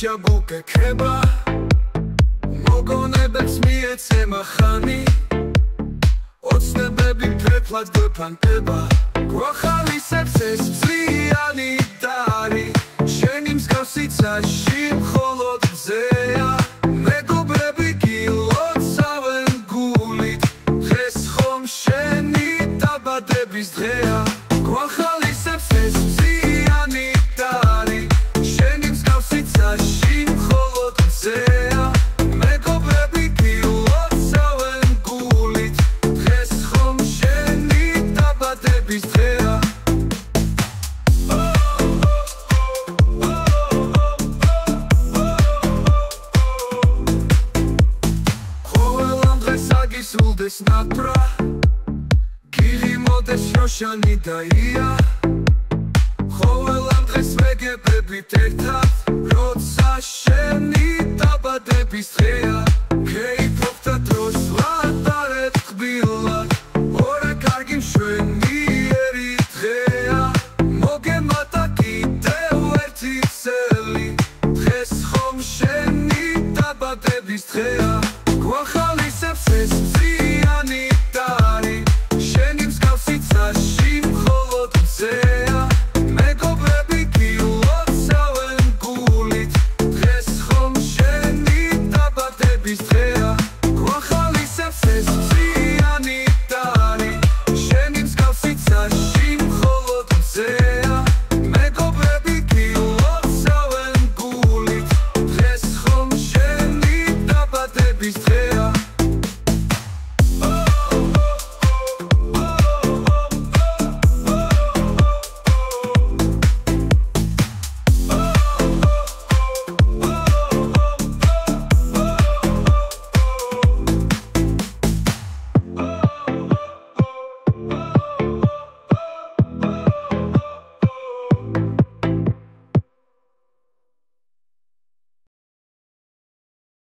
ჩაბუკეკება მოგონებებს მიეცემა ხანი ოცნებები ფერფლად გვეფანტება გვახალისებს ეს მზიანი დარი შენი მსგავსი ცაში მხოლოდ გზეა მეგობრები გილოცავენ გულით დღეს ხომ შენი დაბადების დღეა გვახალისებს ეს მზიანი დარი შენი მსგავსი ცაში მხოლოდ გზეა მეგობრები გილოცავენ გულით დღეს ხომ შენი დაბადების დღეა სულდეს ნატრა გირი მოდეს როშანი დაია ყოველამ დღეს ვეგებებით ერთად როცა შენი დაბადების დღეა გეიფობ და დროს ვატარებ ტყბილად ორა კარგი მშვენიერი დღეა მოგემატა კიდევ ერთი წელი დღეს ხომ შენი დაბადების დღეა გვახალისებს ეს მზიანი დარი შენი მსგავსი ცაში მხოლოდ გზეა მეგობრები გილოცავენ გულით დღეს ხომ შენი დაბადების დღეა გვახალისებს ეს მზიანი დარი შენი მსგავსი ცაში მხოლოდ გზეა მეგობრები გილოცავენ გულით დღეს ხომ შენი დაბადების დღეა